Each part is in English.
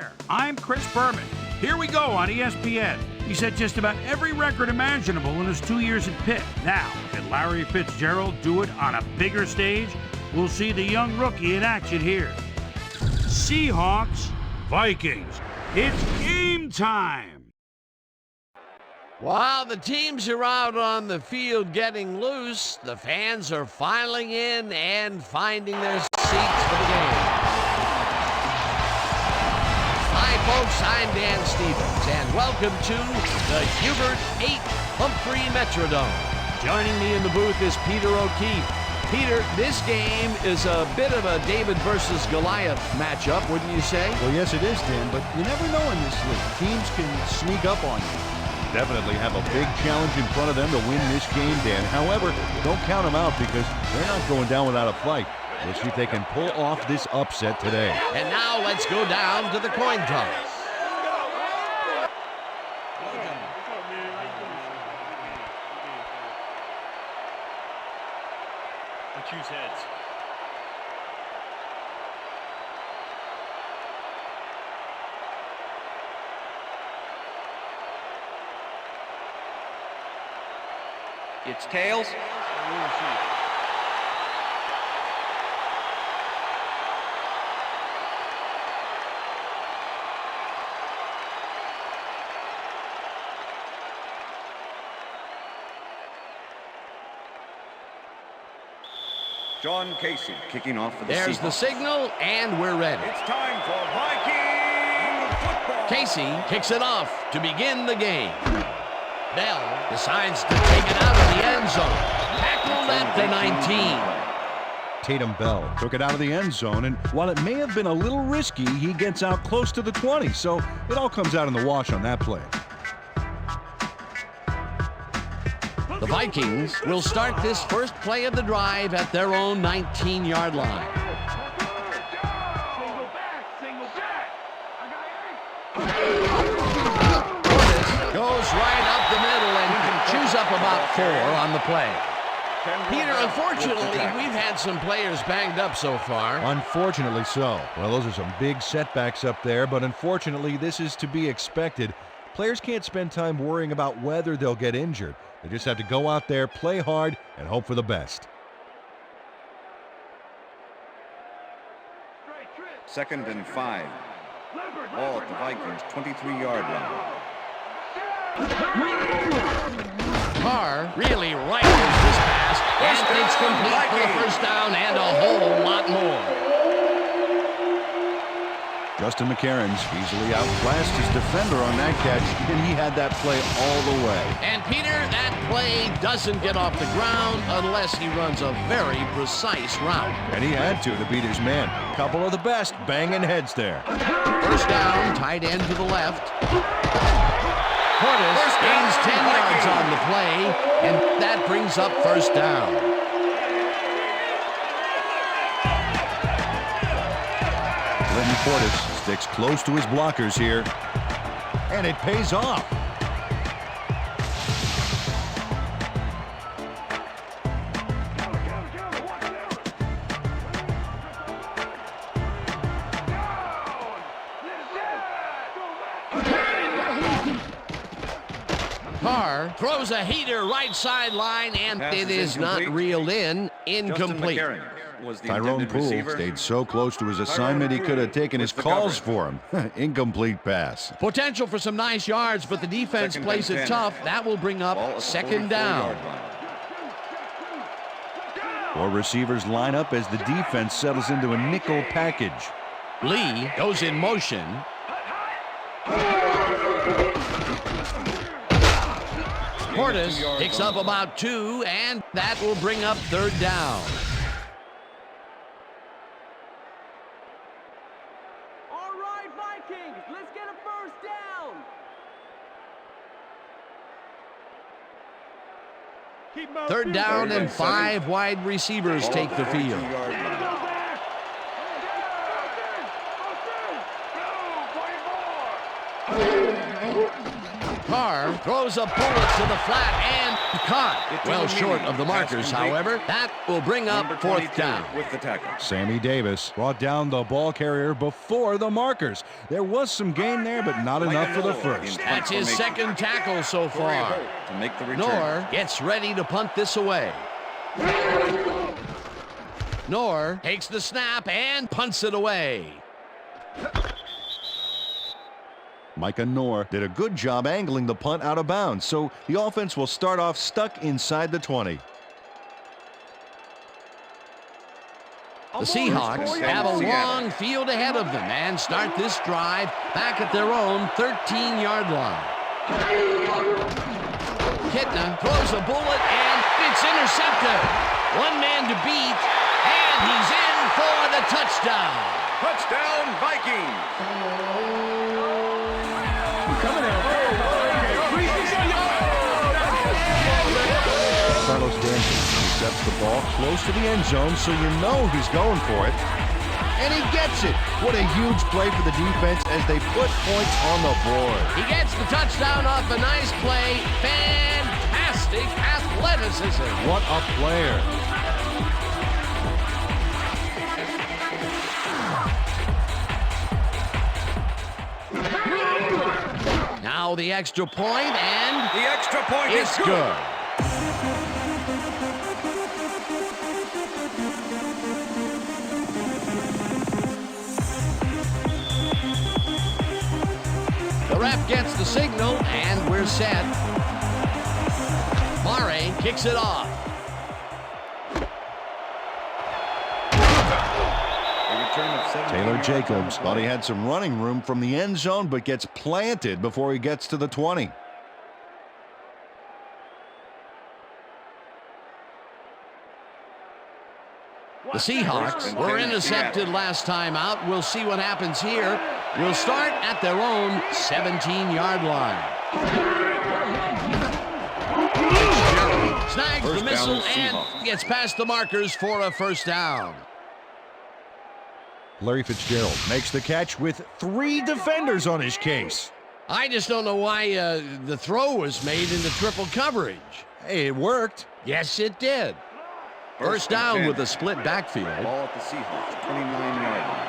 there. I'm Chris Berman. Here we go on ESPN. He set just about every record imaginable in his 2 years at Pitt. Now, can Larry Fitzgerald do it on a bigger stage? We'll see the young rookie in action here. Seahawks, Vikings. It's game time. While the teams are out on the field getting loose, the fans are filing in and finding their seats for the game. Hi, folks. I'm Dan Stevens, and welcome to the Hubert 8 Humphrey Metrodome. Joining me in the booth is Peter O'Keefe. Peter, this game is a bit of a David versus Goliath matchup, wouldn't you say? Well, yes, it is, Dan, but you never know in this league. Teams can sneak up on you. Definitely have a big challenge in front of them to win this game, Dan. However, don't count them out because they're not going down without a fight. We'll see if they can pull off this upset today. And now let's go down to the coin toss. I choose heads. It's tails. John Casey kicking off for the There's Seahawks. the signal, and we're ready. It's time for Viking football. Casey kicks it off to begin the game. Bell decides to take it out of the end zone. Tackled at the 19. Tatum Bell took it out of the end zone, and while it may have been a little risky, he gets out close to the 20, so it all comes out in the wash on that play. The Vikings will start this first play of the drive at their own 19-yard line. Goes right up the middle and chews up about 4 on the play. Peter, unfortunately, we've had some players banged up so far. Unfortunately so. Well, those are some big setbacks up there, but unfortunately, this is to be expected. Players can't spend time worrying about whether they'll get injured. They just have to go out there, play hard, and hope for the best. 2nd and 5. Ball at the Vikings 23-yard line. Carr really rifles this pass, and it's complete for the first down and a whole lot more. Justin McCarron's easily outclassed his defender on that catch, and he had that play all the way. And Peter, that play doesn't get off the ground unless he runs a very precise route. And he had to beat his man. Couple of the best banging heads there. First down, tight end to the left. Portis gains 10 yards on the play, and that brings up first down. Clinton Portis sticks close to his blockers here, and it pays off. Carr throws a heater right sideline, and it is not reeled in. Incomplete. Tyrone Poole stayed so close to his assignment he could have taken his calls for him. Incomplete pass. Potential for some nice yards, but the defense plays it tough. That will bring up 2nd down. 4 receivers line up as the defense settles into a nickel package. Lee goes in motion. Portis picks up about 2, and that will bring up 3rd down. All right, Vikings, let's get a first down. 3rd down and 5 wide receivers take the field. Carr throws a bullet to the flat and caught. Well short of the markers, however. That will bring up fourth down. With the tackle. Sammy Davis brought down the ball carrier before the markers. There was some gain there, but not enough for the first. That's his second tackle so far. To make the return. Knorr gets ready to punt this away. Knorr takes the snap and punts it away. Micah Knorr did a good job angling the punt out of bounds, so the offense will start off stuck inside the 20. The Seahawks have a long field ahead of them and start this drive back at their own 13-yard line. Kitna throws a bullet and it's intercepted. One man to beat, and he's in for the touchdown. Touchdown, Vikings! Carlos Danson intercepts the ball close to the end zone, so you know he's going for it. And he gets it. What a huge play for the defense as they put points on the board. He gets the touchdown off a nice play. Fantastic athleticism. What a player. Now the extra point, and The extra point it's is good. The ref gets the signal, and we're set. Mare kicks it off. Taylor Jacobs thought he had some running room from the end zone, but gets planted before he gets to the 20. The Seahawks were intercepted last time out. We'll see what happens here. We'll start at their own 17-yard line. Snags the missile and gets past the markers for a first down. Larry Fitzgerald makes the catch with 3 defenders on his case. I just don't know why the throw was made into triple coverage. Hey, it worked. Yes, it did. First down with a split backfield. Ball at the Seahawks, 29-yard line.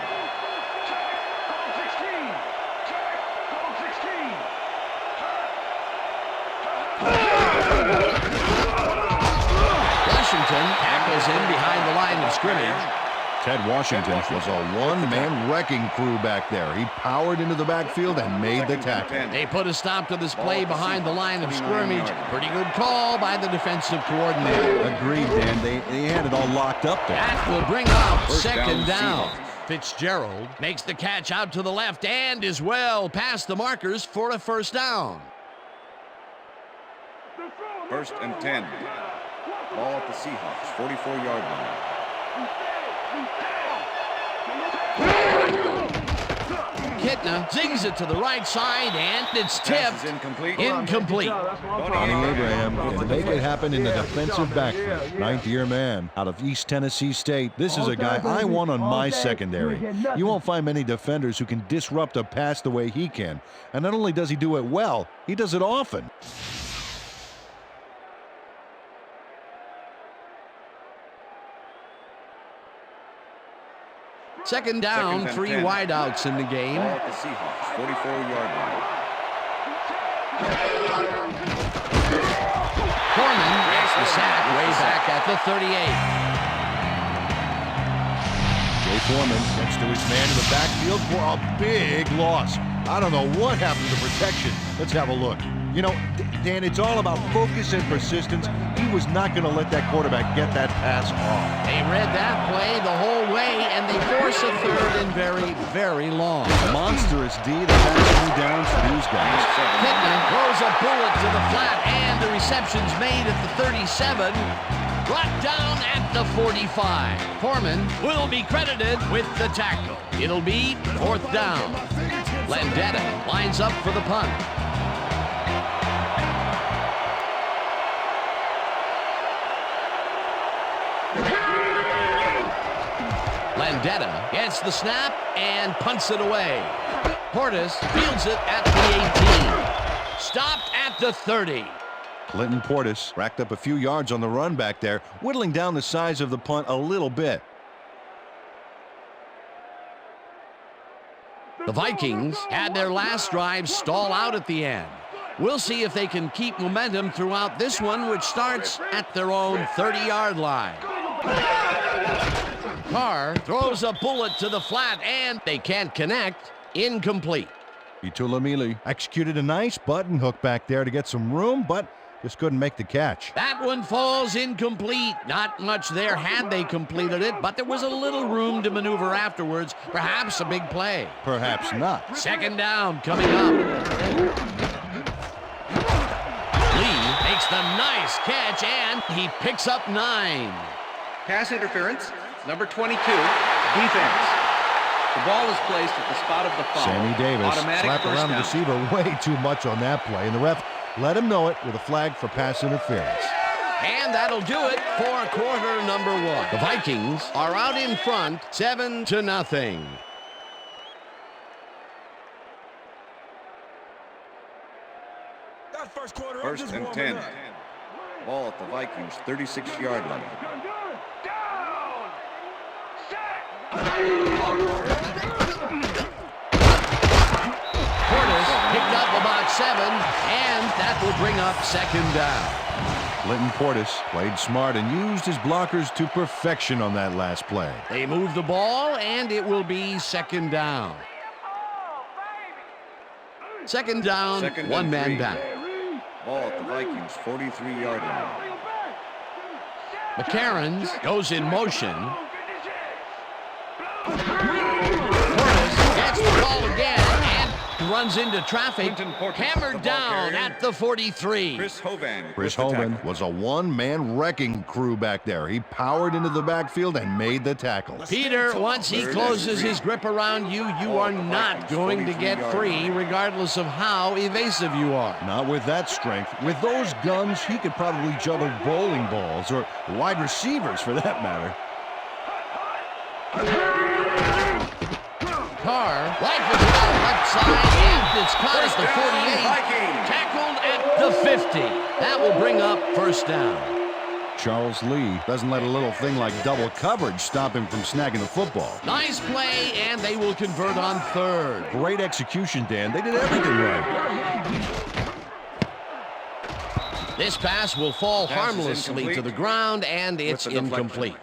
Washington tackles in behind the line of scrimmage. Ted Washington was a one-man wrecking crew back there. He powered into the backfield and made the tackle. They put a stop to this play behind the line of scrimmage. Pretty good call by the defensive coordinator. Agreed, Dan. They had it all locked up there. That will bring up second down. Seahawks. Fitzgerald makes the catch out to the left and is well past the markers for a first down. 1st and 10. Ball at the Seahawks, 44-yard line. Kitna zings it to the right side, and it's tipped. Incomplete. Bonnie Abraham can make it happen in the defensive backfield. 9th-year man out of East Tennessee State. This is a guy I want on my secondary. You won't find many defenders who can disrupt a pass the way he can. And not only does he do it well, he does it often. Second down, 3 wideouts in the game. Ball at the Seahawks, 44-yard line. Foreman gets the sack way back at the 38. Jay Foreman gets to his man in the backfield for a big loss. I don't know what happened to protection. Let's have a look. You know, Dan, it's all about focus and persistence. He was not going to let that quarterback get that pass off. They read that play the whole way, and they force a third and very, very long. Monstrous D, the pass 2 downs for these guys. Pittman throws a bullet to the flat, and the reception's made at the 37. Brought down at the 45. Foreman will be credited with the tackle. It'll be fourth down. Landetta lines up for the punt. Vendetta gets the snap and punts it away. Portis fields it at the 18. Stopped at the 30. Clinton Portis racked up a few yards on the run back there, whittling down the size of the punt a little bit. The Vikings had their last drive stall out at the end. We'll see if they can keep momentum throughout this one, which starts at their own 30-yard line. Carr throws a bullet to the flat, and they can't connect. Incomplete. Itulamili executed a nice button hook back there to get some room, but just couldn't make the catch. That one falls incomplete. Not much there had they completed it, but there was a little room to maneuver afterwards. Perhaps a big play. Perhaps not. Second down coming up. Lee makes the nice catch, and he picks up 9. Pass interference, number 22, defense. The ball is placed at the spot of the foul. Sammy Davis Automatic slapped first around the down. receiver way too much on that play, and the ref let him know it with a flag for pass interference. And that'll do it for quarter number 1. The Vikings are out in front, 7-0. First and 10. Ball at the Vikings 36-yard line. Portis picked up about 7, and that will bring up second down. Clinton Portis played smart and used his blockers to perfection on that last play. They move the ball, and it will be second down. Second down, Second and one man 3. back. Ball at the Vikings 43-yard line. McCarron goes in motion. Portis gets the ball again and runs into traffic. Clinton Portis, Hammered the ball down carrier. at the 43. Chris Hovan. Chris with the Hovan tackle. was a one-man wrecking crew back there. He powered into the backfield and made the tackle. Peter, once he closes his grip around you, you are not going to get free regardless of how evasive you are. Not with that strength. With those guns, he could probably juggle bowling balls or wide receivers for that matter. Carr rifles it out left side, and it's caught at the 48. Tackled at the 50. That will bring up first down. Charles Lee doesn't let a little thing like double coverage stop him from snagging the football. Nice play, and they will convert on third. Great execution, Dan. They did everything right. This pass will fall Pass is harmlessly to incomplete. the ground, and it's With the deflection. incomplete.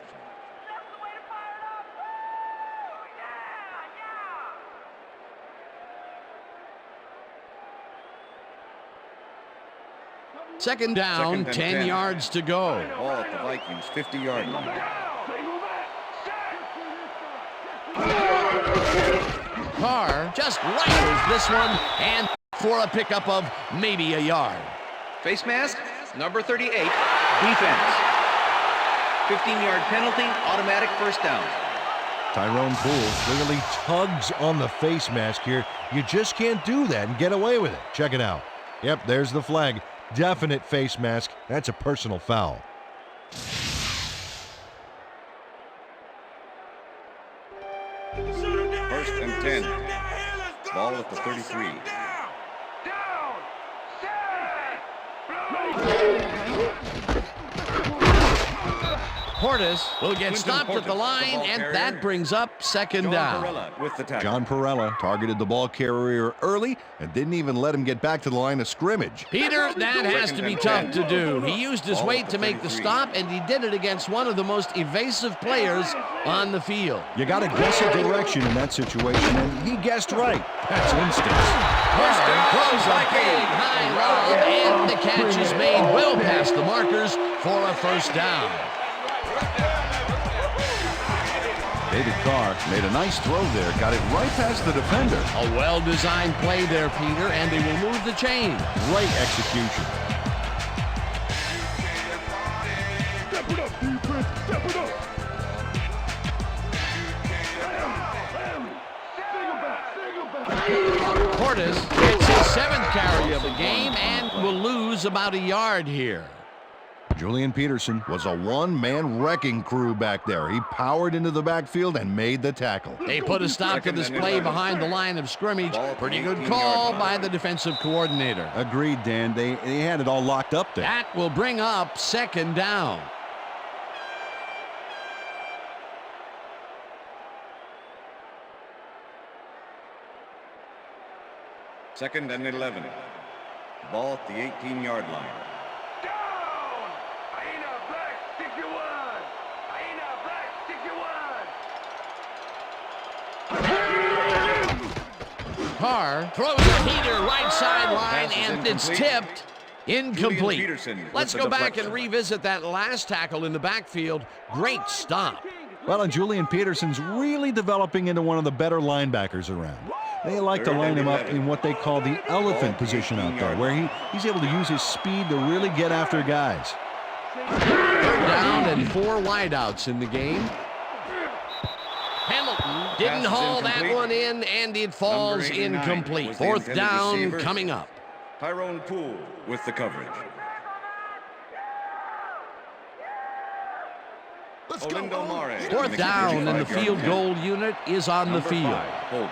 Second down, Second and 10 10. yards to go. Ball at the Vikings 50-yard line. Carr just rifles this one, and for a pickup of maybe a yard. Face mask, number 38, defense. 15-yard penalty, automatic first down. Tyrone Poole clearly tugs on the face mask here. You just can't do that and get away with it. Check it out. Yep, there's the flag. Definite face mask. That's a personal foul. First and 10. Ball at the 33. Portis will get Clinton stopped at the Portis, line, the ball and carrier. that brings up second John down. Perella with the tackle. John Perella targeted the ball carrier early and didn't even let him get back to the line of scrimmage. Peter, that has to be tough to do. He used his Ball weight at to the make the 33. stop, and he did it against one of the most evasive players on the field. You got to guess a direction in that situation, and he guessed right. That's instincts. Throws a big high lob, and the catch is made well past the markers for a first down. David Carr made a nice throw there, got it right past the defender. A well-designed play there, Peter, and they will move the chain. Great execution. Portis gets his 7th carry of the game and will lose about a yard here. Julian Peterson was a one-man wrecking crew back there. He powered into the backfield and made the tackle. They put a stop to this play behind the line of scrimmage. Pretty good call by the defensive coordinator. Agreed, Dan. They had it all locked up there. That will bring up second down. Second and 11. Ball at the 18-yard line. Carr throws a heater right sideline, and it's tipped. Incomplete. Let's go back and revisit that last tackle in the backfield. Great stop. Well, and Julian Peterson's really developing into one of the better linebackers around. They like to line him up in what they call the elephant position out there, where he's able to use his speed to really get after guys. Third down and 4 wideouts in the game. Hamilton didn't haul that one in, and it falls incomplete. Fourth down coming up. Tyrone Poole with the coverage. Olindo Mare. Fourth down, and the field goal unit is on the field. Holding.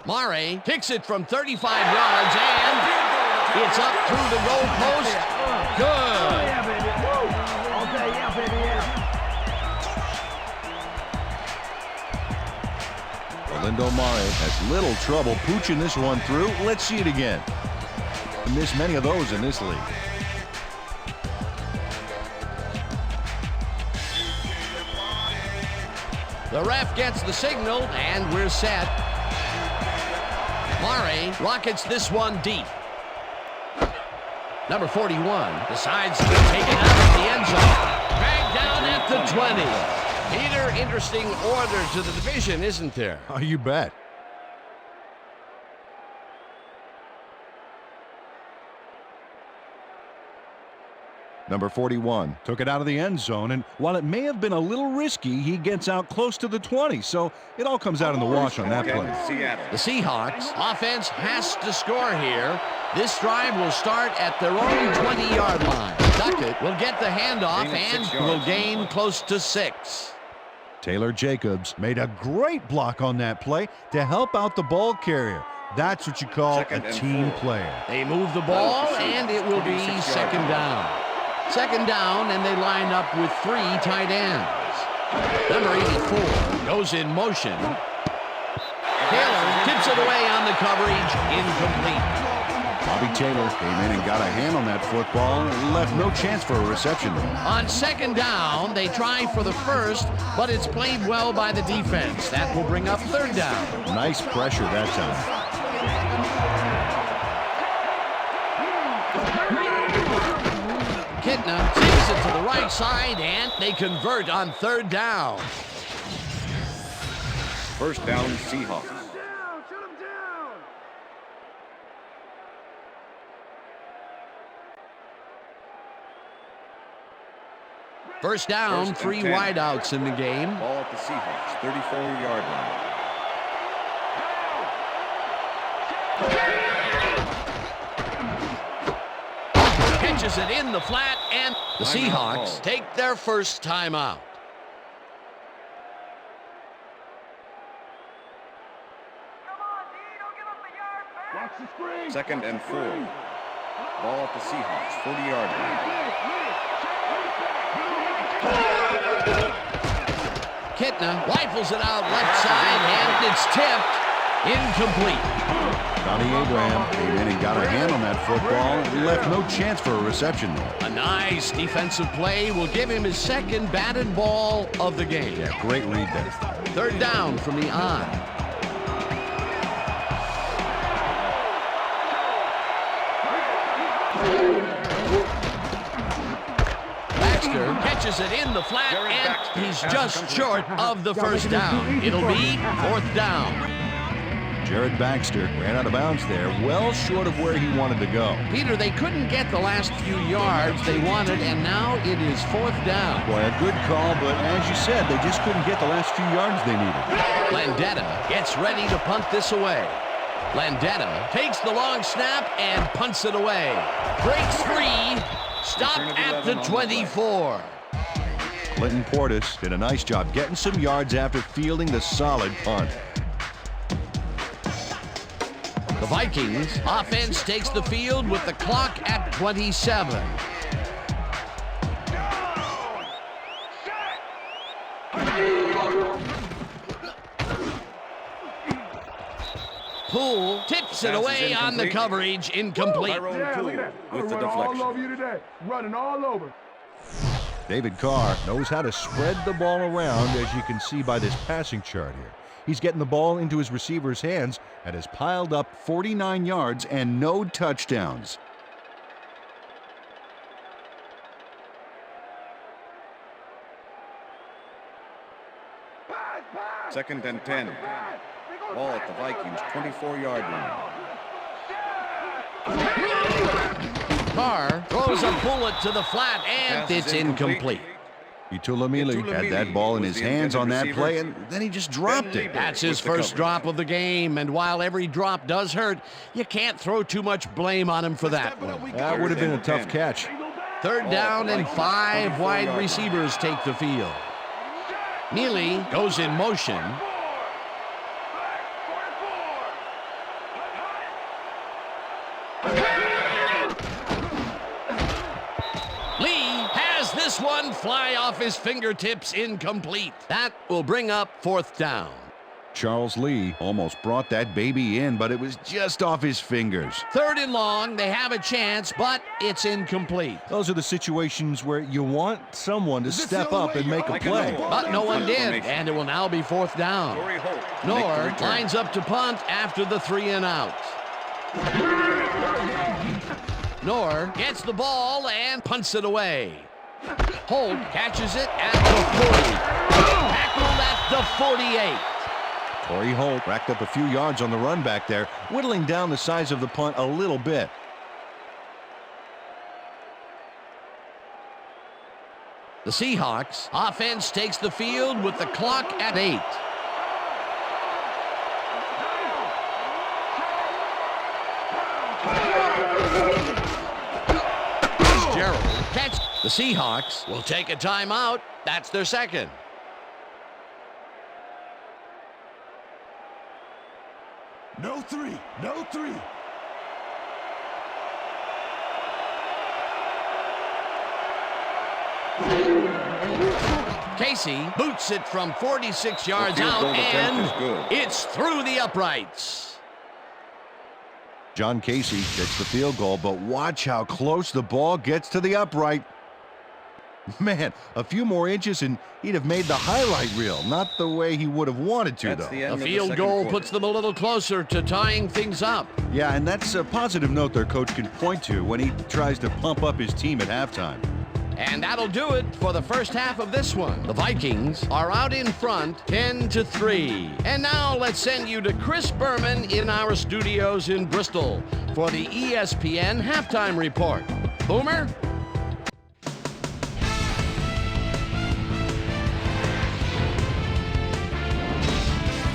Mare kicks it from 35 yards, and it's up through the goal post. Good. Olindo Mare has little trouble pooching this one through. Let's see it again. Missed many of those in this league. The ref gets the signal, and we're set. Mare rockets this one deep. Number 41 decides to take it out of the end zone. Dragged down at the 20. Peter, interesting order to the division, isn't there? Oh, you bet. Number 41 took it out of the end zone, and while it may have been a little risky, he gets out close to the 20, so it all comes out in the wash on that play. The Seahawks offense has to score here. This drive will start at their own 20-yard line. Duckett will get the handoff and will gain close to 6. Taylor Jacobs made a great block on that play to help out the ball carrier. That's what you call a team player. They move the ball, and it will be second down. Second down, and they line up with 3 tight ends. Number 84 goes in motion. Taylor tips it away on the coverage. Incomplete. Bobby Taylor came in and got a hand on that football and left no chance for a reception there. On second down, they try for the first, but it's played well by the defense. That will bring up third down. Nice pressure that time. Kitna takes it to the right side, and they convert on third down. First down, Seahawks. First down, 3 wideouts in the game. Ball at the Seahawks, 34-yard line. Catches it in the flat, and the Seahawks take their first timeout. Second and 4. Ball at the Seahawks, 40-yard line. Kitna rifles it out left side, and it's tipped. Incomplete. Donnie Abraham came in and got a hand on that football and left no chance for a reception there. A nice defensive play will give him his second batted ball of the game. Yeah, great read there. Third down from the on. Baxter catches it in the flat, and he's just short of the first down. It'll be fourth down. Jared Baxter ran out of bounds there, well short of where he wanted to go. Peter, they couldn't get the last few yards they wanted, and now it is fourth down. Boy, a good call, but as you said, they just couldn't get the last few yards they needed. Landetta gets ready to punt this away. Landeta takes the long snap and punts it away. Breaks free. Stopped at the 24. Clinton Portis did a nice job getting some yards after fielding the solid punt. The Vikings offense takes the field with the clock at 27. Poole tips it away on the coverage, incomplete. With the deflection. All over you today, running all over. David Carr knows how to spread the ball around, as you can see by this passing chart here. He's getting the ball into his receiver's hands and has piled up 49 yards and no touchdowns. Second and 10. Ball at the Vikings 24-yard line. Carr throws a bullet to the flat, and it's incomplete. Itulamili had that ball in his hands on that play, and then he just dropped it. That's his first drop of the game, and while every drop does hurt, you can't throw too much blame on him for that one. That would have been a tough catch. Third down and 5 wide receivers take the field. Neely goes in motion. Lee has this one fly off his fingertips, incomplete. That will bring up fourth down. Charles Lee almost brought that baby in, but it was just off his fingers. Third and long, they have a chance, but it's incomplete. Those are the situations where you want someone to step up and make a play. But no one did, and it will now be fourth down. Knorr lines up to punt after the 3 and out. Knorr gets the ball and punts it away. Holt catches it at the 40. Tackled at the 48. Torrey Holt racked up a few yards on the run back there, whittling down the size of the punt a little bit. The Seahawks offense takes the field with the clock at 8. Gerald catch. The Seahawks will take a timeout. That's their second. No three. Casey boots it from 46 yards out, and it's through the uprights. John Casey gets the field goal, but watch how close the ball gets to the upright. Man, a few more inches and he'd have made the highlight reel. Not the way he would have wanted to, though. The field goal puts them a little closer to tying things up. Yeah, and that's a positive note their coach can point to when he tries to pump up his team at halftime. And that'll do it for the first half of this one. The Vikings are out in front 10-3. And now let's send you to Chris Berman in our studios in Bristol for the ESPN Halftime Report. Boomer?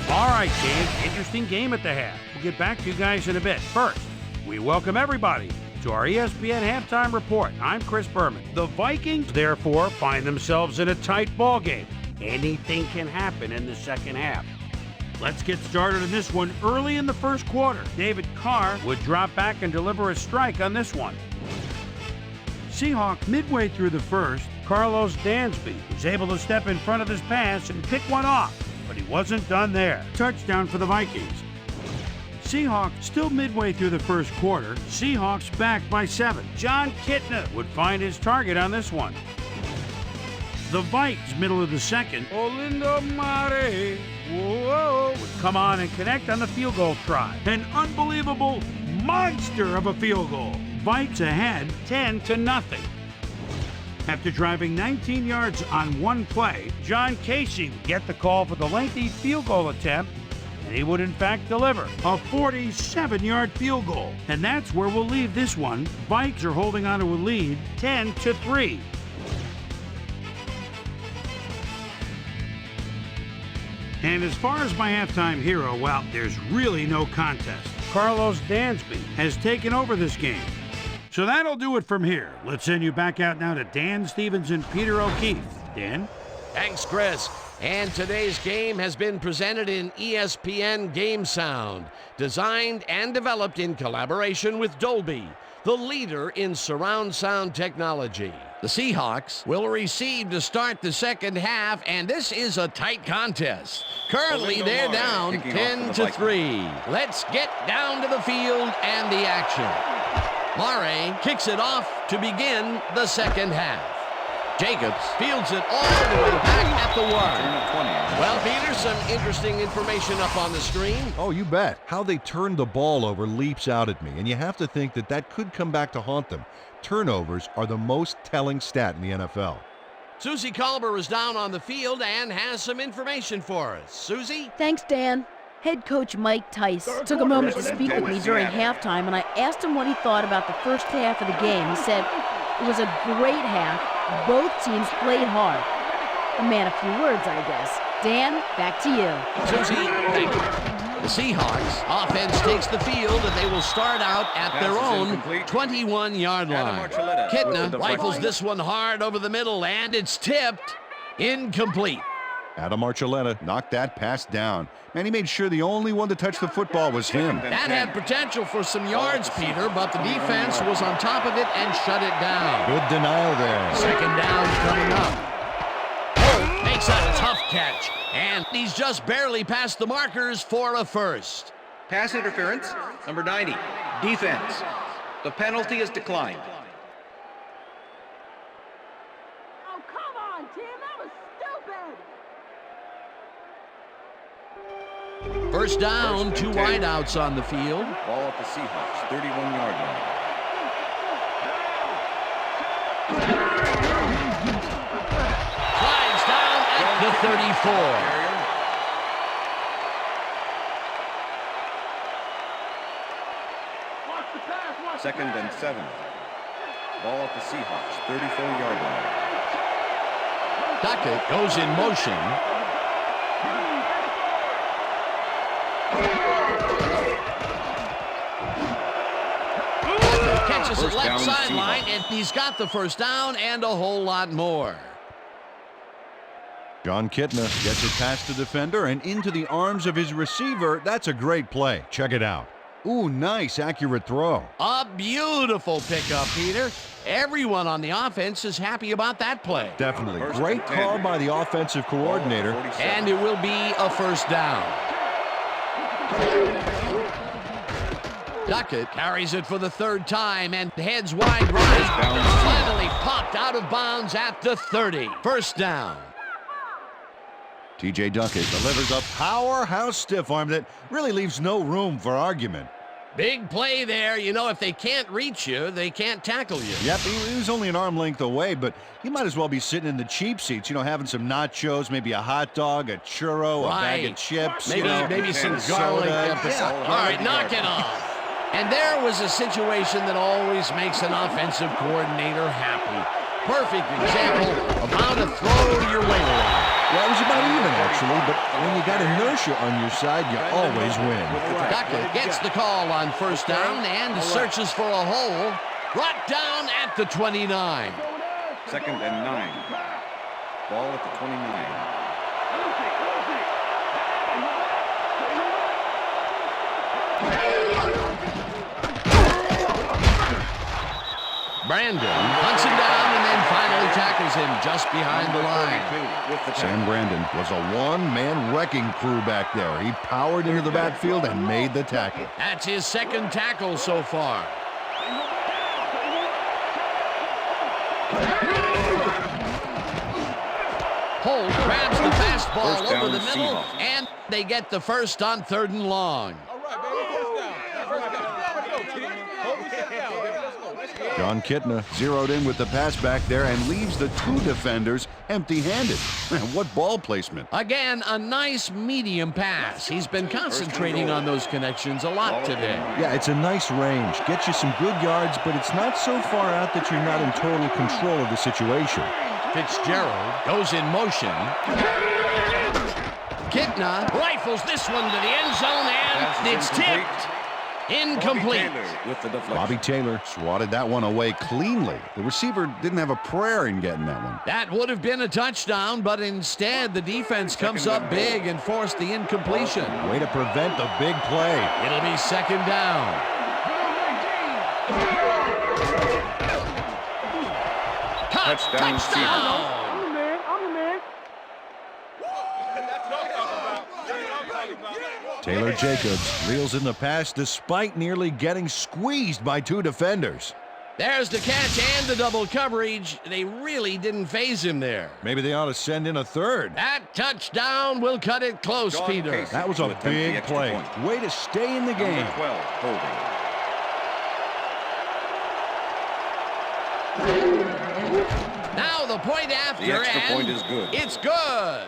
All right, James, interesting game at the half. We'll get back to you guys in a bit. First, we welcome everybody to our ESPN Halftime Report. I'm Chris Berman. The Vikings, therefore, find themselves in a tight ball game. Anything can happen in the second half. Let's get started in this one early in the first quarter. David Carr would drop back and deliver a strike on this one. Seahawks midway through the first, Carlos Dansby was able to step in front of his pass and pick one off, but he wasn't done there. Touchdown for the Vikings. Seahawks still midway through the first quarter. Seahawks back by 7. John Kitna would find his target on this one. The Vikes, middle of the second, Olindo Mare, whoa, would come on and connect on the field goal try. An unbelievable monster of a field goal. Vikes ahead 10-0. After driving 19 yards on one play, John Casey would get the call for the lengthy field goal attempt, and he would in fact deliver a 47-yard field goal. And that's where we'll leave this one. Vikes are holding on to a lead 10-3. And as far as my halftime hero, well, there's really no contest. Carlos Dansby has taken over this game. So that'll do it from here. Let's send you back out now to Dan Stevens and Peter O'Keefe. Dan? Thanks, Chris. And today's game has been presented in ESPN Game Sound, designed and developed in collaboration with Dolby, the leader in surround sound technology. The Seahawks will receive to start the second half, and this is a tight contest. Currently, they're down 10-3. Let's get down to the field and the action. Murray kicks it off to begin the second half. Jacobs fields it all the way back at the 1. Well, Peter, some interesting information up on the screen. Oh, you bet. How they turned the ball over leaps out at me, and you have to think that that could come back to haunt them. Turnovers are the most telling stat in the NFL. Susie Colber is down on the field and has some information for us. Susie? Thanks, Dan. Head coach Mike Tice took a moment to speak with me during halftime, and I asked him what he thought about the first half of the game. He said it was a great half. Both teams played hard. A man of few words, I guess. Dan, back to you. Susie, thank you. The Seahawks offense takes the field, and they will start out at their own 21-yard line. Kitna rifles this one hard over the middle, and it's tipped. Incomplete. Adam Archuleta knocked that pass down. Man, he made sure the only one to touch the football was him. That had potential for some yards, Peter, but the defense was on top of it and shut it down. Good denial there. Second down coming up. Holt makes a tough catch, and he's just barely past the markers for a first. Pass interference, number 90, defense. The penalty is declined. Oh, come on, Tim. That was stupid. First down, two wideouts on the field. Ball at the Seahawks, 31-yard line. Drives down at the 34. Second and 7. Ball at the Seahawks, 34-yard line. Duckett goes in motion. Catches it left sideline, and he's got the first down and a whole lot more. John Kitna gets it past the defender and into the arms of his receiver. That's a great play. Check it out. Ooh, nice, accurate throw. A beautiful pickup, Peter. Everyone on the offense is happy about that play. Definitely. Great call by the offensive coordinator. And it will be a first down. Duckett carries it for the third time and heads wide right. Finally popped out of bounds at the 30. First down. T.J. Duckett delivers a powerhouse stiff arm that really leaves no room for argument. Big play there. You know, if they can't reach you, they can't tackle you. Yep, he was only an arm length away, but he might as well be sitting in the cheap seats, you know, having some nachos, maybe a hot dog, a churro, a bag of chips. Maybe some garlic. All right, knock it off. And there was a situation that always makes an offensive coordinator happy. Perfect example of how to throw your weight around. Well, it was about even, actually, but when you got inertia on your side, you always win. Duckett gets the call on first down and searches for a hole. Brought down at the 29. Second and 9. Ball at the 29. Brandon hunts him down and then finally tackles him just behind the line. Sam Brandon was a one-man wrecking crew back there. He powered into the backfield and made the tackle. That's his second tackle so far. Holt grabs the fastball over the middle, and they get the first on 3rd and long. John Kitna zeroed in with the pass back there and leaves the two defenders empty-handed. Man, what ball placement. Again, a nice medium pass. He's been concentrating on those connections a lot today. Yeah, it's a nice range. Gets you some good yards, but it's not so far out that you're not in total control of the situation. Fitzgerald goes in motion. Kitna rifles this one to the end zone, and it's tipped. Incomplete. With the deflection. Bobby Taylor swatted that one away cleanly. The receiver didn't have a prayer in getting that one. That would have been a touchdown, but instead the defense comes up big and forced the incompletion. Way to prevent the big play. It'll be second down. Touchdown, Seahawks. I'm the man. I'm the man. Taylor Jacobs reels in the pass despite nearly getting squeezed by two defenders. There's the catch and the double coverage. They really didn't phase him there. Maybe they ought to send in a third. That touchdown will cut it close, John Peter. Casey That was to a attempt the big extra play. point. Way to stay in the game. Number 12, holding. Now the point after, The extra and point is good. It's good.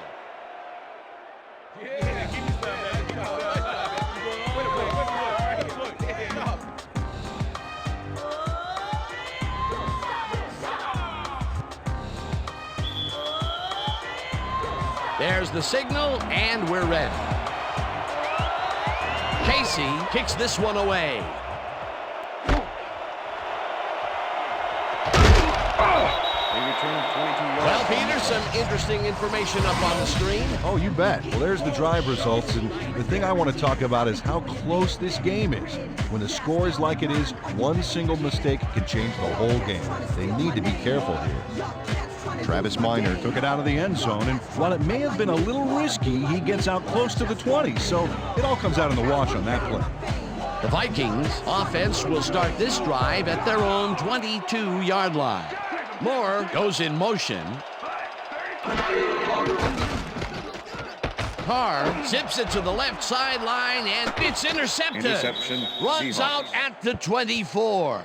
There's the signal, and we're ready. Casey kicks this one away. They return 22 yards. Well, Peter, some interesting information up on the screen. Oh, you bet. Well, there's the drive results, and the thing I want to talk about is how close this game is. When the score is like it is, one single mistake can change the whole game. They need to be careful here. Travis Minor took it out of the end zone, and while it may have been a little risky, he gets out close to the 20, so it all comes out in the wash on that play. The Vikings offense will start this drive at their own 22-yard line. Moore goes in motion. Carr zips it to the left sideline, and it's intercepted. Interception. Runs Seahawks. out at the 24.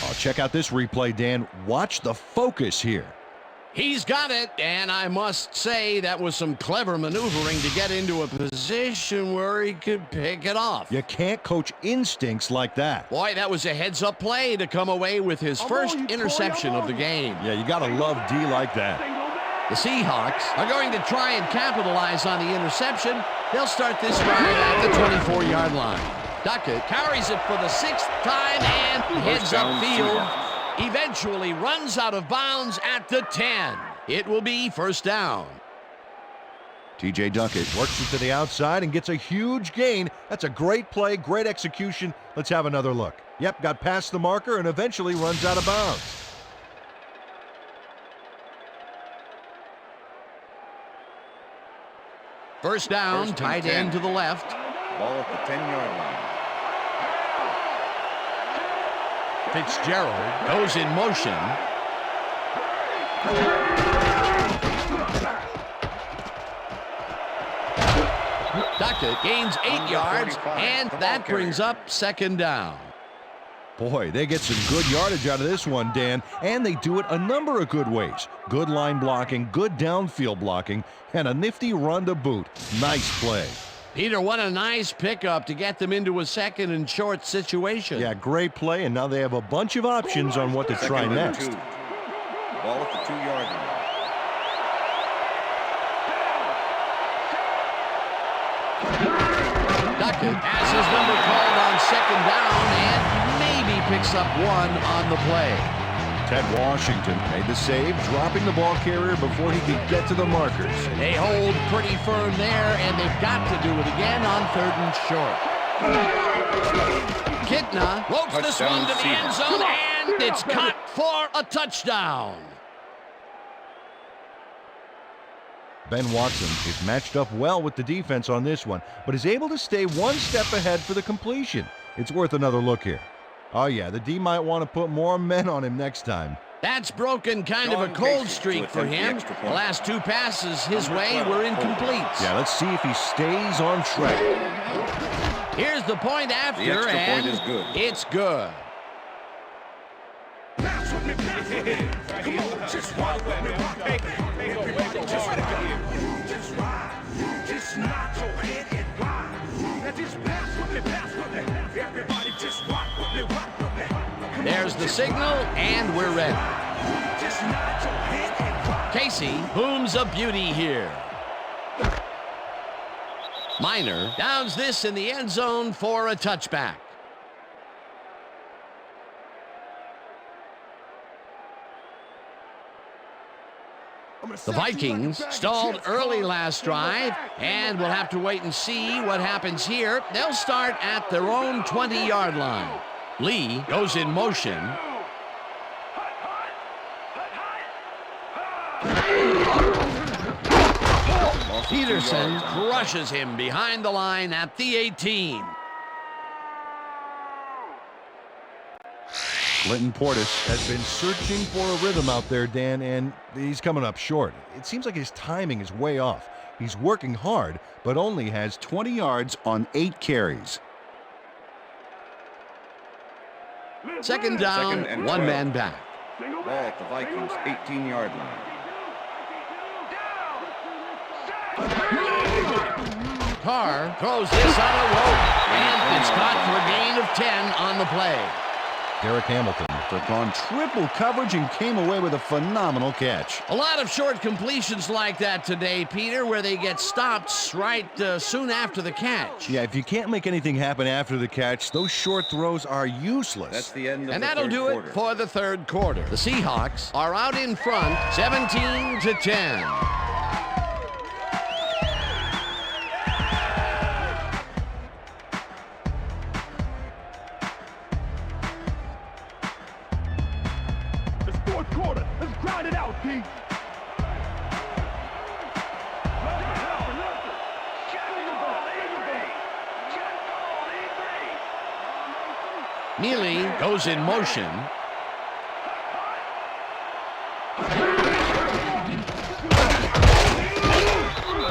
Oh, check out this replay, Dan. Watch the focus here. He's got it, and I must say that was some clever maneuvering to get into a position where he could pick it off. You can't coach instincts like that. Boy, that was a heads-up play to come away with his first interception of the game. Yeah, you got to love D like that. The Seahawks are going to try and capitalize on the interception. They'll start this drive at the 24-yard line. Duckett carries it for the 6th time and heads upfield. Eventually runs out of bounds at the 10. It will be first down. TJ Duckett works it to the outside and gets a huge gain. That's a great play, great execution. Let's have another look. Yep, got past the marker and eventually runs out of bounds. First down, First and tight 10. end to the left. Ball at the 10-yard line. Fitzgerald goes in motion. Duckett gains 8 yards, and that brings up second down. Boy, they get some good yardage out of this one, Dan, and they do it a number of good ways. Good line blocking, good downfield blocking, and a nifty run to boot. Nice play. Peter, what a nice pickup to get them into a second and short situation. Yeah, great play, and now they have a bunch of options on what to try Second and next. 2. Ball at the 2-yard line. Duckett has his number called on second down and maybe picks up one on the play. Ted Washington made the save, dropping the ball carrier before he could get to the markers. They hold pretty firm there, and they've got to do it again on 3rd and short. Kitna ropes this one to the end zone, and it's caught for a touchdown. Ben Watson is matched up well with the defense on this one, but is able to stay one step ahead for the completion. It's worth another look here. Oh yeah, the D might want to put more men on him next time. That's broken kind of a cold streak for him. The last 2 passes his way were incomplete. Yeah, let's see if he stays on track. Here's the point after, The extra and point is good. It's good. There's the signal, and we're ready. Casey booms a beauty here. Minor downs this in the end zone for a touchback. The Vikings stalled early last drive, and we'll have to wait and see what happens here. They'll start at their own 20-yard line. Lee goes in motion. Peterson crushes him behind the line at the 18. Clinton Portis has been searching for a rhythm out there, Dan, and he's coming up short. It seems like his timing is way off. He's working hard, but only has 20 yards on 8 carries. Second down, and one 12. man back. Ball at the Vikings 18-yard line. Carr throws this on a rope, and it's caught for a gain of 10 on the play. Derek Hamilton took on triple coverage and came away with a phenomenal catch. A lot of short completions like that today, Peter, where they get stopped right soon after the catch. Yeah, if you can't make anything happen after the catch, those short throws are useless. That's the end of And the that'll third do quarter. it for the third quarter. The Seahawks are out in front, 17-10. Fourth quarter. Let's grind it out, Pete. Neely goes in motion.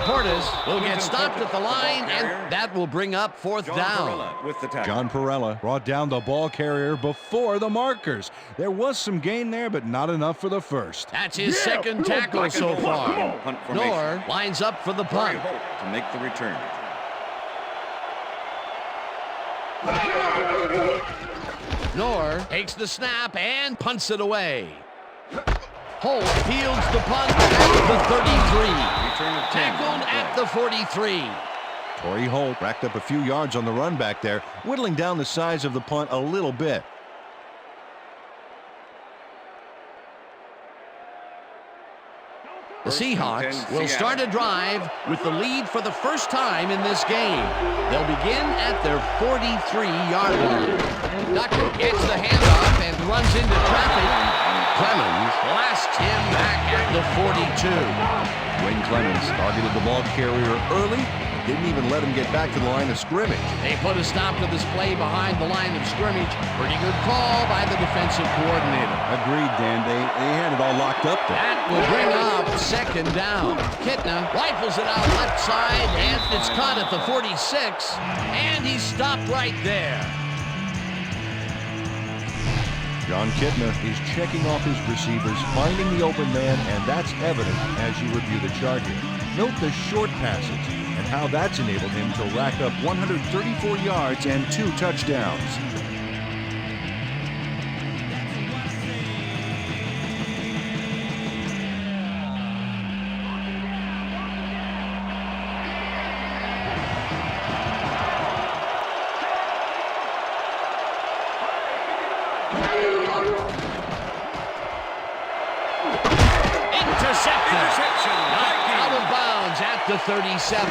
Portis will get stopped at the line, and that will bring up fourth down. With the tackle. John Perella brought down the ball carrier before the markers. There was some gain there, but not enough for the first. That's his second tackle so far. Punt formation. Nor lines up for the punt. To make the return. Nor takes the snap and punts it away. Holt fields the punt at the 33. Return of 10. Tackled at the 43. Torrey Holt racked up a few yards on the run back there, whittling down the size of the punt a little bit. The Seahawks will start a drive with the lead for the first time in this game. They'll begin at their 43-yard line. Ducker gets the handoff and runs into traffic. Clemens blasts him back at the 42. Wayne Clemens targeted the ball carrier early, didn't even let him get back to the line of scrimmage. They put a stop to this play behind the line of scrimmage. Pretty good call by the defensive coordinator. Agreed, Dan. They had it all locked up there. That will bring up second down. Kitna rifles it out left side, and it's caught at the 46, and he's stopped right there. John Kitna is checking off his receivers, finding the open man, and that's evident as you review the chart here. Note the short passes and how that's enabled him to rack up 134 yards and 2 touchdowns. Interception. Out of bounds at the 37.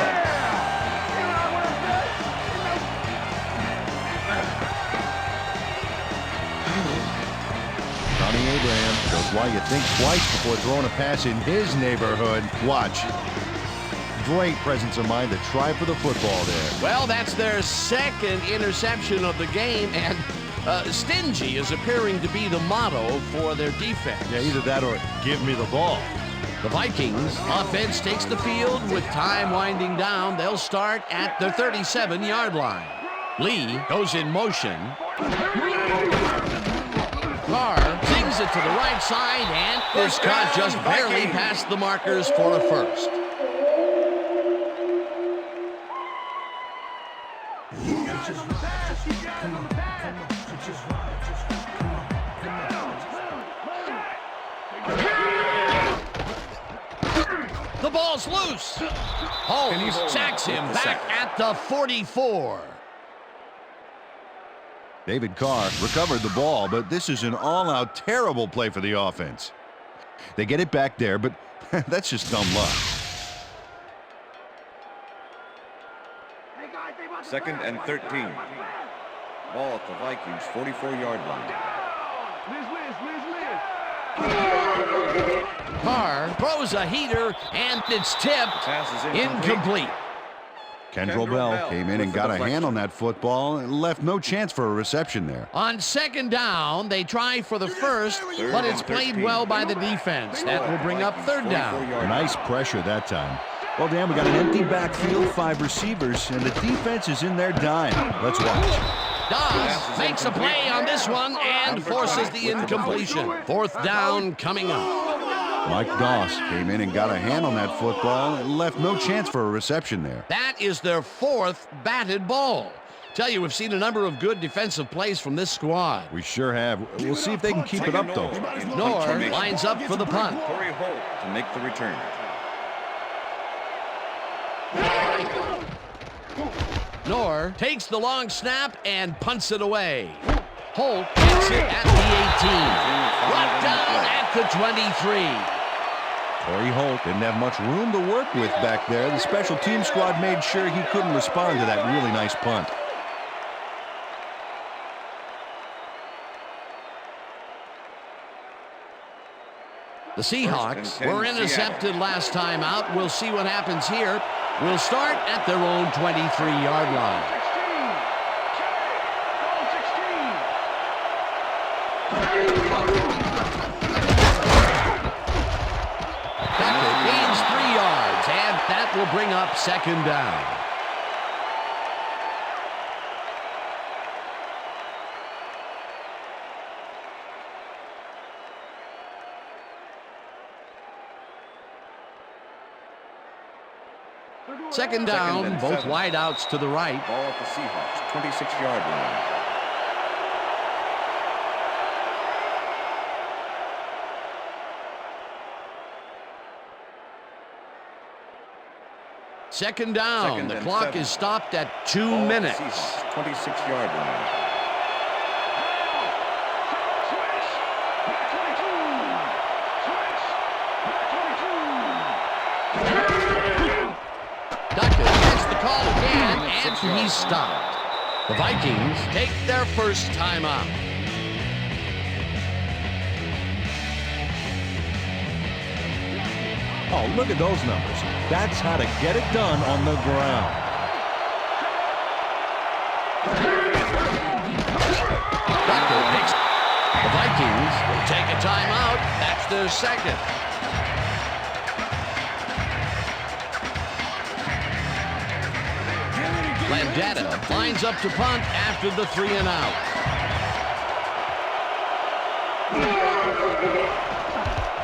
Johnny Abraham shows why you think twice before throwing a pass in his neighborhood. Watch. Great presence of mind to try for the football there. Well, that's their second interception of the game, and stingy is appearing to be the motto for their defense. Yeah, either that or give me the ball. The Vikings offense takes the field with time winding down. They'll start at the 37-yard line. Lee goes in motion. Carr zings it to the right side, and it's caught just barely past the markers for a first. ball's loose. Holmes sacks him back at the 44. David Carr recovered the ball, but this is an all-out terrible play for the offense. They get it back there, but that's just dumb luck. 2nd and 13. Ball at the Vikings 44-yard line. Carr throws a heater, and it's tipped. Pass is Incomplete. Kendrell Bell came in and got a hand on that football and left no chance for a reception there. On 2nd down, they try for the first, but it's played well by the defense. That will bring up 3rd down. Nice pressure that time. Well, Dan, we got an empty backfield, 5 receivers, and the defense is in their dime. Let's watch. Doss makes a play on this one and forces the incompletion. 4th down coming up. Mike Doss came in and got a hand on that football and left no chance for a reception there. That is their 4th batted ball. Tell you, we've seen a number of good defensive plays from this squad. We sure have. We'll see if they can keep it up, though. Knorr lines up for the punt. Corey Holt to make the return. Knorr takes the long snap and punts it away. Holt gets it at the 18. Brought down at the 23. Corey Holt didn't have much room to work with back there. The special team squad made sure he couldn't respond to that really nice punt. The Seahawks were intercepted last time out. We'll see what happens here. We'll start at their own 23-yard line. Beckett gains 3 yards, and that will bring up 2nd down. Second down, both 7. wideouts to the right. Ball at the Seahawks 26-yard line. Second down, 2nd the and clock 7. is stopped at 2 Ball at the minutes. Seahawks 26-yard line. Call again, and he's stopped. The Vikings take their first timeout. Oh, look at those numbers. That's how to get it done on the ground. The Vikings will take a timeout. That's their 2nd. Landetta lines up to punt after the 3 and out.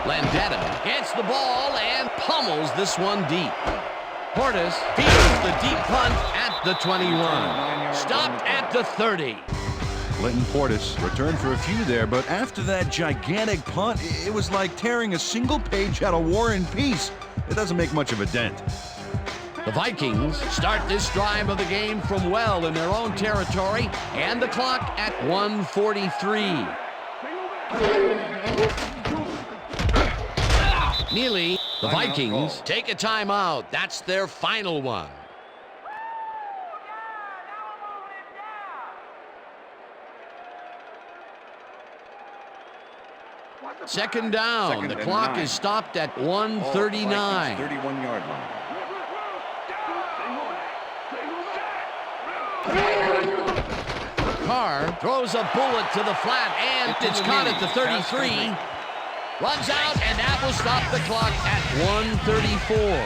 Landetta gets the ball and pummels this one deep. Portis fields the deep punt at the 21. Stopped at the 30. Clinton Portis returned for a few there, but after that gigantic punt, it was like tearing a single page out of War and Peace. It doesn't make much of a dent. The Vikings start this drive of the game from well in their own territory, and the clock at 1:43. Neely, the Vikings take a timeout. That's their final one. Second down. The clock is stopped at 1:39. 31-yard line. Carr throws a bullet to the flat, and it's caught at the 33. Runs out, and that will stop the clock at 1:34.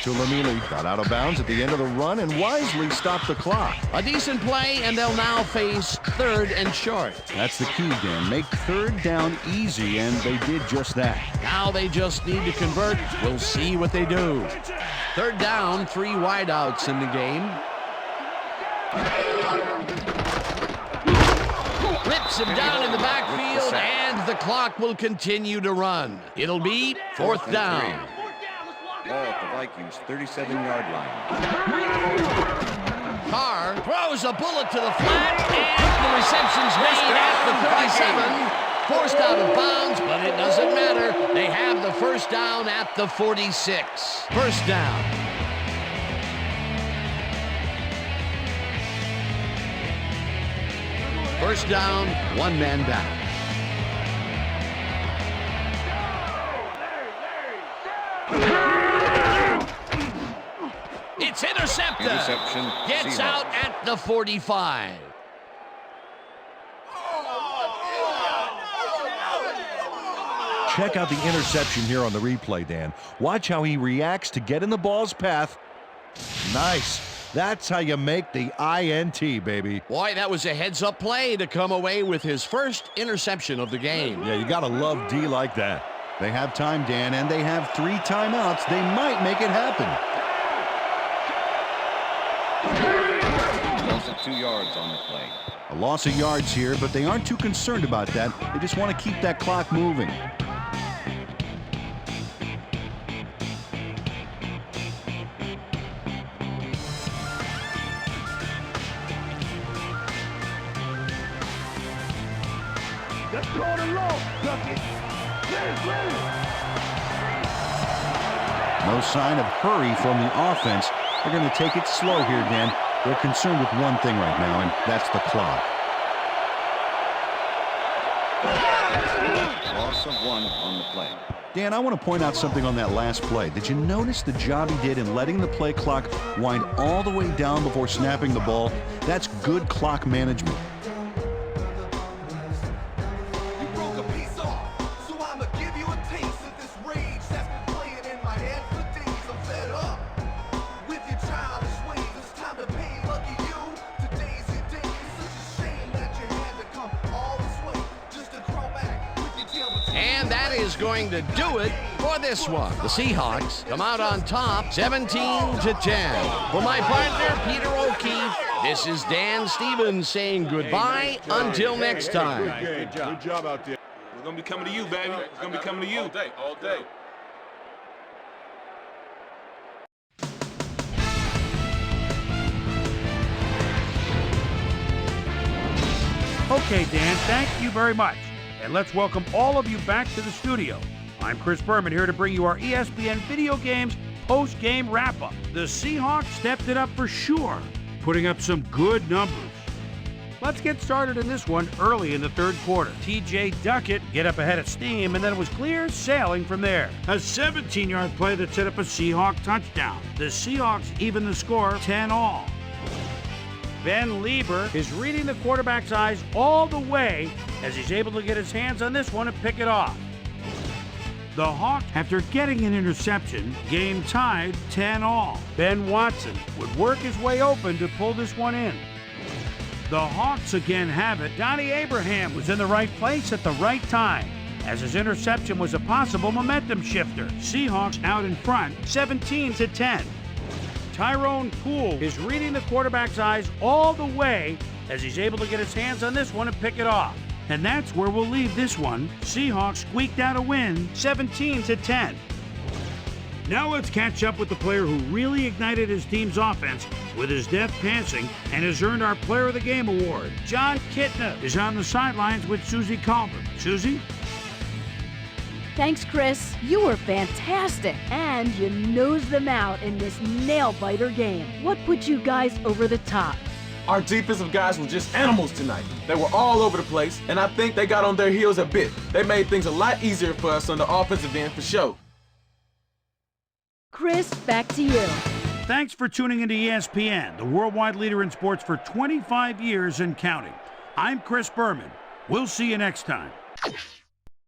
Tulamili got out of bounds at the end of the run and wisely stopped the clock. A decent play, and they'll now face 3rd and short. That's the key, Dan. Make 3rd down easy, and they did just that. Now they just need to convert. We'll see what they do. 3rd down, 3 wideouts in the game. Rips him down in the backfield, and the clock will continue to run. It'll be 4th down. Ball at the Vikings' 37-yard line. Carr throws a bullet to the flat, and the reception's made at the 37. Forced out of bounds, but it doesn't matter. They have the first down at the 46. First down. First down, one man down. It's intercepted. Interception. Gets Seahawks. out at the 45. Check out the interception here on the replay, Dan. Watch how he reacts to get in the ball's path. Nice. That's how you make the INT, baby. Boy, that was a heads-up play to come away with his first interception of the game. Yeah, you got to love D like that. They have time, Dan, and they have 3 timeouts. They might make it happen. Loss of 2 yards on the play. A loss of yards here, but they aren't too concerned about that. They just want to keep that clock moving. Let's call the law, Ducky. No sign of hurry from the offense. They're going to take it slow here, Dan. They're concerned with one thing right now, and that's the clock. Loss of 1 on the play. Dan, I want to point out something on that last play. Did you notice the job he did in letting the play clock wind all the way down before snapping the ball? That's good clock management. And that is going to do it for this one. The Seahawks come out on top, 17-10. For my partner, Peter O'Keefe, this is Dan Stevens saying goodbye until next time. Good job out there. We're going to be coming to you, baby. It's going to be coming to you. All day. Okay, Dan, thank you very much. And let's welcome all of you back to the studio. I'm Chris Berman here to bring you our ESPN Video Games post-game wrap-up. The Seahawks stepped it up for sure, putting up some good numbers. Let's get started in this one early in the third quarter. T.J. Duckett get up ahead of steam, and then it was clear sailing from there. A 17-yard play that set up a Seahawk touchdown. The Seahawks even the score 10-all. Ben Lieber is reading the quarterback's eyes all the way as he's able to get his hands on this one and pick it off. The Hawks, after getting an interception, game tied 10-all. Ben Watson would work his way open to pull this one in. The Hawks again have it. Donnie Abraham was in the right place at the right time, as his interception was a possible momentum shifter. Seahawks out in front, 17-10. Tyrone Poole is reading the quarterback's eyes all the way as he's able to get his hands on this one and pick it off. And that's where we'll leave this one. Seahawks squeaked out a win, 17-10. Now let's catch up with the player who really ignited his team's offense with his deft passing and has earned our Player of the Game award. John Kitna is on the sidelines with Susie Colbert. Susie? Thanks, Chris. You were fantastic. And you nosed them out in this nail-biter game. What put you guys over the top? Our defensive guys were just animals tonight. They were all over the place, and I think they got on their heels a bit. They made things a lot easier for us on the offensive end for sure. Chris, back to you. Thanks for tuning into ESPN, the worldwide leader in sports for 25 years and counting. I'm Chris Berman. We'll see you next time.